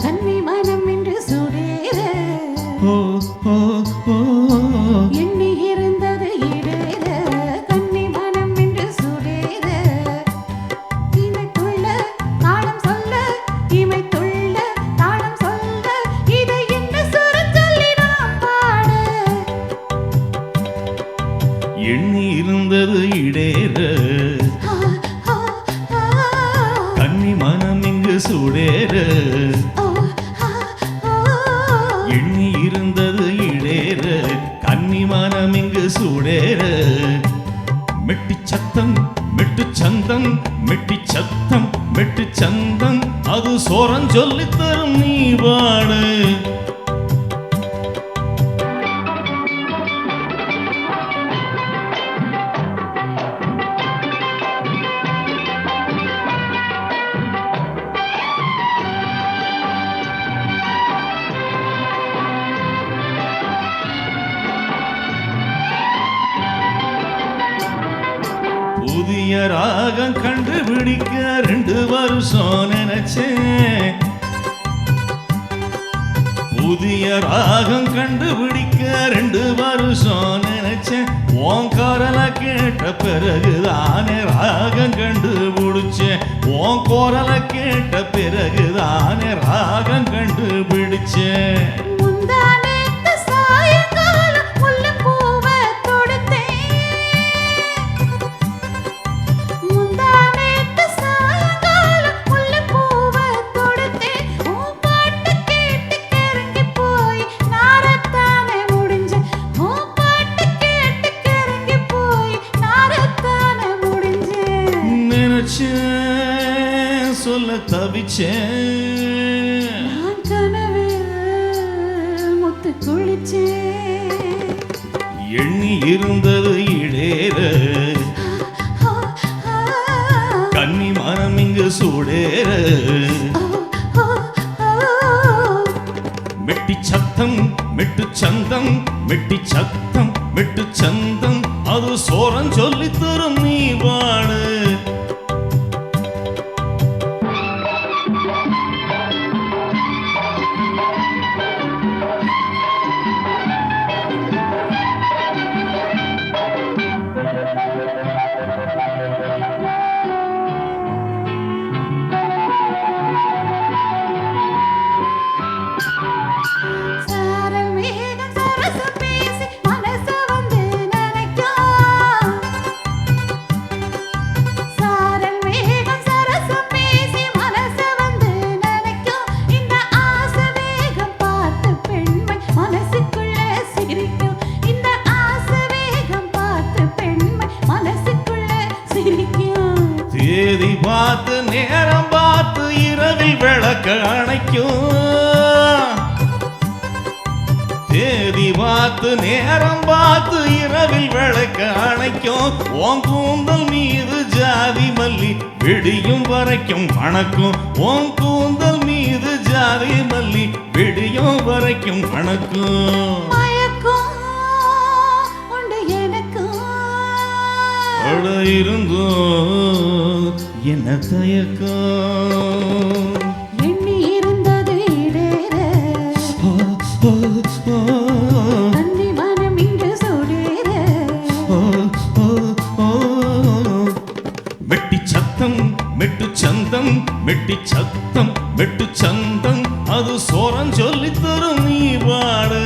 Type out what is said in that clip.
கன்னி மனம் என்று சுடேற எண்ணி இருந்தது இடேற கன்னி மனம் என்று சுடேற இமை துள்ள தாளம் சொல்ல இமை துள்ள தாளம் சொல்ல இதை என்ன சுரம் சொல்லி நாம் பாட எண்ணி இருந்தது இடேற கன்னி மனம் இங்கு சுடேற எண்ணி இருந்தது இடேற கன்னி மனம் இங்கு சுடேற மெட்டி சத்தம் மெட்டு சந்தம் மெட்டி சத்தம் மெட்டு சந்தம் அது சோரம் சொல்லித் தரும் நீ பாடு புதிய ராகம் கண்டுபிடிக்க 2 வருஷம் நினைச்சேன் புதிய ராகம் கண்டுபிடிக்க 2 வருஷம் நினைச்சேன் உன் குரலை கேட்ட பிறகுதானே ராகம் கண்டுபிடிச்சேன் உன் குரலை கேட்ட பிறகுதானே ராகம் கண்டுபிடிச்சேன் சொல்ல தவிச்சேன் நான் கனவில் முத்து குளிச்சேன் எண்ணி இருந்தது இடேற கன்னி மனம் இங்கு சூடேற மெட்டி சத்தம் மெட்டு சந்தம் மெட்டி சத்தம் மெட்டு சந்தம் அது சோரம் சொல்லித் தரும் நீ பாடு தேதி பார்த்து நேரம் பார்த்து இரவில் விளக்க அணைக்கும் தேதி பார்த்து நேரம் பார்த்து இரவில் விளக்க அணைக்கும் உன் கூந்தல் மீது ஜாதி மல்லி விடியும் வரைக்கும் வணக்கும் உன் கூந்தல் மீது ஜாதி மல்லி விடியும் வரைக்கும் வணக்கும் இருந்தோ என்ன தயக்கம் எண்ணி இருந்தது இடேற கன்னி மனம் இங்கு சுடேற மெட்டி சத்தம் மெட்டு சந்தம் மெட்டி சத்தம் மெட்டு சந்தம் அது சோரம் சொல்லித் தரும் நீ பாடு